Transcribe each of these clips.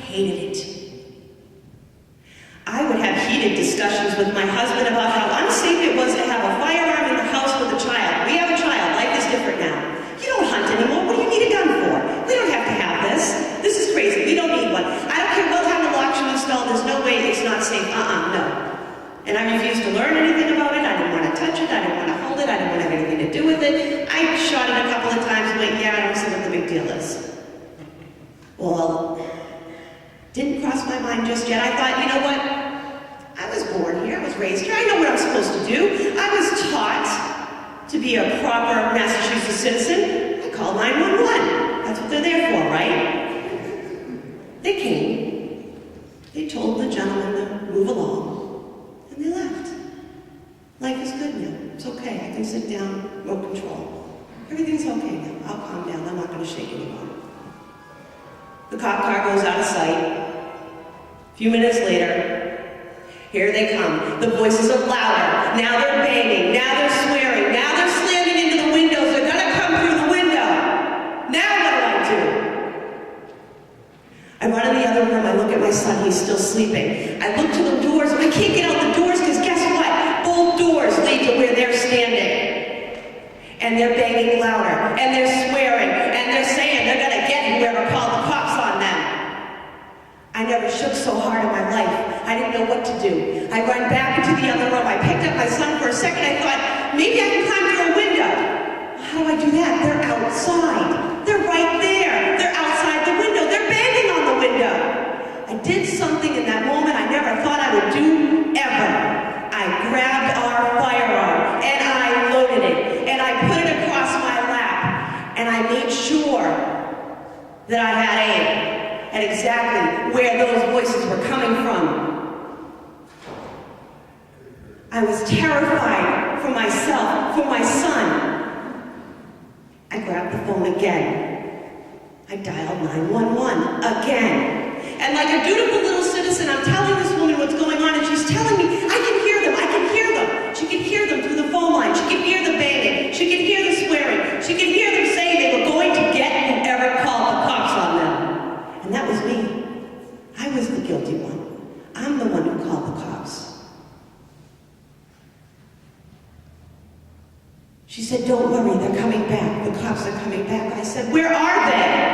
hated it. I would have heated discussions with my husband about how unsafe it was to have a firearm in the house with a child. We have a child. Life is different now. You don't hunt anymore. What do you need a gun for? We don't have to have this. This is crazy. We don't need one. I don't care. We'll have a lock installed. There's no way it's not safe. No. And I refused to learn anything about it. I didn't want to touch it. I didn't want to hold it. I didn't want to have anything to do with it. I shot it a couple of times and went, yeah, I don't see what the big deal is. Well, didn't cross my mind just yet. I thought, you know what? I was born here. I was raised here. I know what I'm supposed to do. I was taught to be a proper Massachusetts citizen. I called 911. That's what they're there for, right? They came. They told the gentleman to move along, and they left. Life is good now. It's okay. I can sit down, remote control. Everything's okay now. I'll calm down. I'm not going to shake anymore. The cop car goes out of sight. A few minutes later, here they come. The voices are louder. Now they're banging. Now they're swearing. Now they're slamming into the windows. They're going to come through the window. Now what do I do? I run in the other room. I look at my son. He's still sleeping. I look to the doors. I can't get out the doors because guess what? Both doors lead to where they're standing. And they're banging louder. And they're swearing. And they're saying they're going to get whoever called the cops on them. I never shook so hard in my life. I didn't know what to do. I run back into the other room. I picked up my son for a second. I thought, maybe I can climb through a window. How do I do that? They're outside. They're right there. They're outside the window. They're banging on the window. I did something in that moment I never thought I would do ever. I grabbed our firearm and I loaded it and I put it across my lap and I made sure that I had aim at exactly where those voices were coming from. I was terrified for myself, for my son. I grabbed the phone again. I dialed 911 again. And like a dutiful little citizen, I'm telling this woman what's going on, and she's telling me, I can hear them, I can hear them. She could hear them through the phone line. She could hear the banging. She could hear the swearing. She could hear them saying they were going to get whoever called the cops on them. And that was me. I was the guilty one. I'm the one who called the cops. She said, don't worry, they're coming back. The cops are coming back. I said, where are they?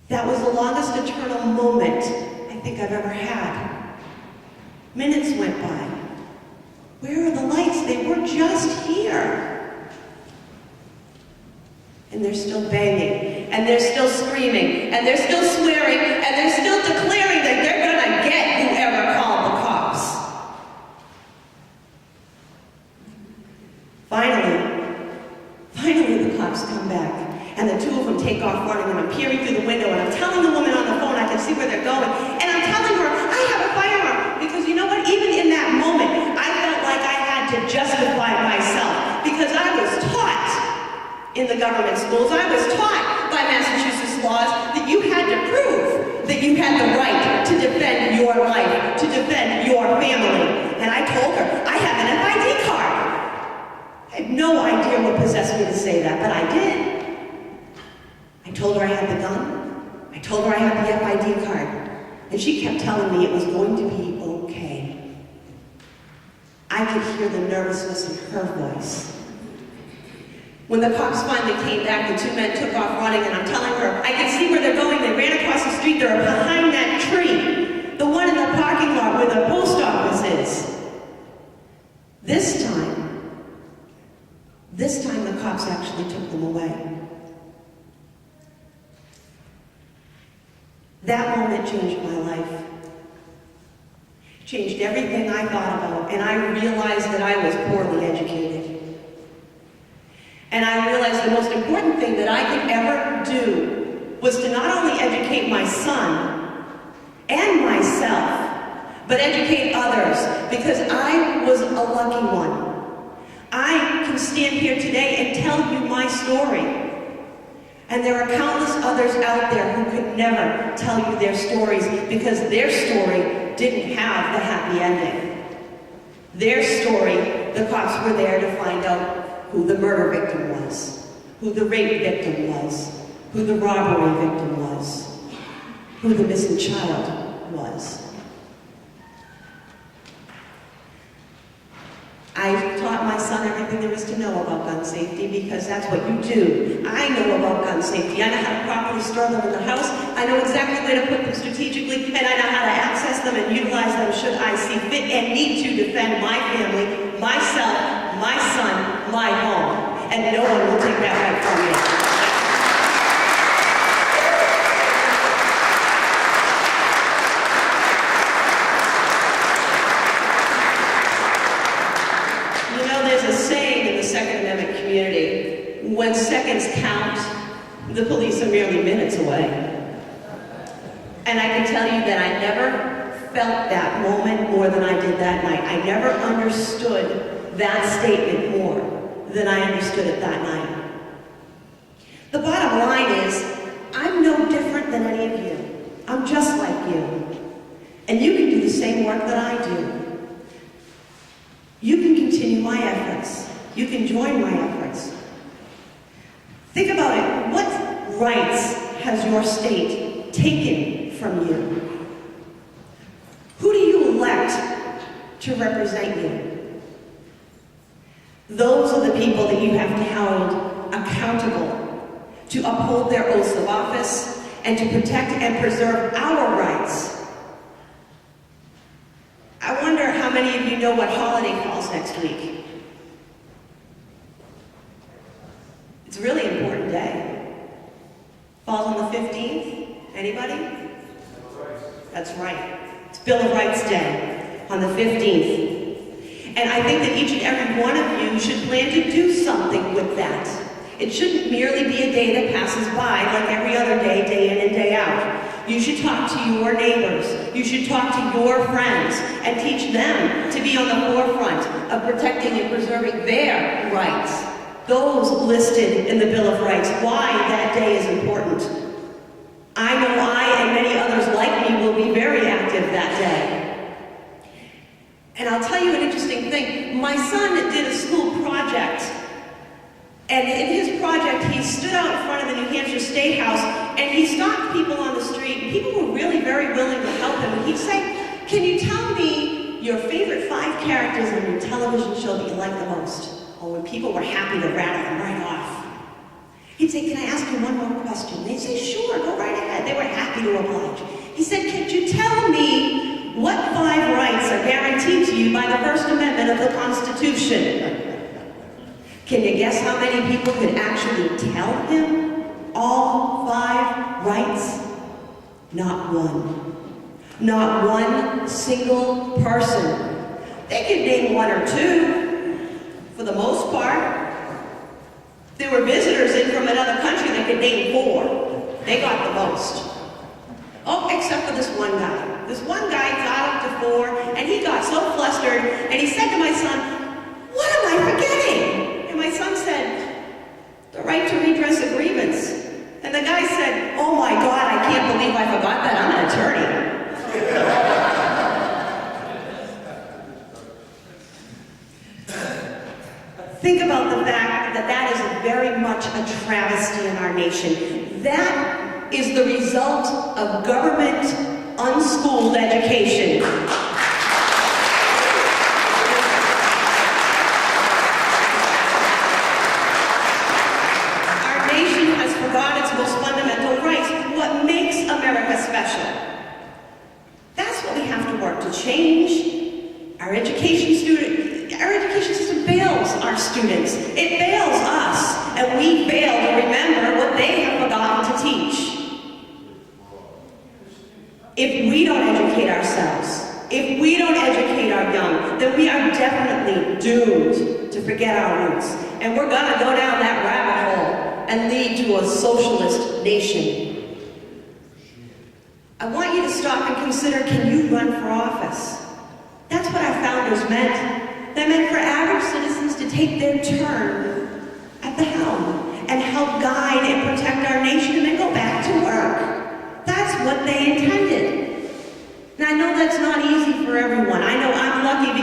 That was the longest eternal moment I think I've ever had. Minutes went by. Where are the lights? They were just here. And they're still banging, and they're still screaming, and they're still swearing, and they're still declaring that they're gonna get whoever called the cops. Finally the cops come back. And the two of them take off running, and I'm peering through the window, and I'm telling the woman on the phone, I can see where they're going. And I'm telling her, I have a firearm. Because you know what? Even in that moment, I felt like I had to justify myself. Because I was taught in the government schools, I was taught by Massachusetts laws that you had to prove that you had the right to defend your life, to defend your family. And I told her, I have an FID card. I had no idea what possessed me to say that, but I did. I told her I had the gun. I told her I had the FID card. And she kept telling me it was going to be okay. I could hear the nervousness in her voice. When the cops finally came back, the two men took off running, and I'm telling her, I can see where they're going. They ran across the street. They're behind that tree, the one in the parking lot where the post office is. This time the cops actually took them away. That moment changed my life. Changed everything I thought about, and I realized that I was poorly educated. And I realized the most important thing that I could ever do was to not only educate my son and myself, but educate others, because I was a lucky one. I can stand here today and tell you my story. And there are countless others out there who could never tell you their stories because their story didn't have the happy ending. Their story, the cops were there to find out who the murder victim was, who the rape victim was, who the robbery victim was. who the missing child was. I taught my son everything there is to know about gun safety because that's what you do. I know about gun safety. I know how to properly store them in the house. I know exactly where to put them strategically, and I know how to access them and utilize them should I see fit and need to defend my family, myself, my son, my home. And no one will take that right from me. When seconds count, the police are merely minutes away. And I can tell you that I never felt that moment more than I did that night. I never understood that statement more than I understood it that night. The bottom line is, I'm no different than any of you. I'm just like you. And you can do the same work that I do. You can continue my efforts. You can join my efforts. Think about it. What rights has your state taken from you? Who do you elect to represent you? Those are the people that you have held accountable to uphold their oaths of office and to protect and preserve our rights. I wonder how many of you know what holiday falls next week. It's a really important day. Falls on the 15th. Anybody? That's right. It's Bill of Rights Day on the 15th. And I think that each and every one of you should plan to do something with that. It shouldn't merely be a day that passes by like every other day, day in and day out. You should talk to your neighbors. You should talk to your friends and teach them to be on the forefront of protecting and preserving their rights. Those listed in the Bill of Rights, why that day is important. I know I and many others like me will be very active that day. And I'll tell you an interesting thing. My son did a school project, and in his project he stood out in front of the New Hampshire State House and he stopped people on the street, and people were really very willing to help him. And he'd say, "Can you tell me your favorite 5 characters on your television show that you like the most?" Or when people were happy to rattle them right off. He'd say, "Can I ask you one more question?" They'd say, "Sure, go right ahead." They were happy to oblige. He said, "Could you tell me what 5 rights are guaranteed to you by the First Amendment of the Constitution?" Can you guess how many people could actually tell him all 5 rights? Not one. Not one single person. They could name 1 or 2. For the most part. There were visitors in from another country that could name 4. They got the most. Oh, except for this one guy. This one guy got up to 4, and he got so flustered, and he said to my son, "What am I forgetting?" And my son said, "The right to redress a grievance." And the guy said, "Oh my God, I can't believe I forgot that. I'm an attorney." Think about the fact that that is very much a travesty in our nation. That is the result of government unschooled education. Our nation has forgotten its most fundamental rights, what makes America special. That's what we have to work to change. Our education system fails our students. It fails us, and we fail to remember what they have forgotten to teach. If we don't educate ourselves, if we don't educate our young, then we are definitely doomed to forget our roots. And we're gonna go down that rabbit hole and lead to a socialist nation. I want you to stop and consider, can you run for office? That's what our founders meant. They meant for average citizens to take their turn at the helm and help guide and protect our nation and then go back to work. That's what they intended. And I know that's not easy for everyone. I know I'm lucky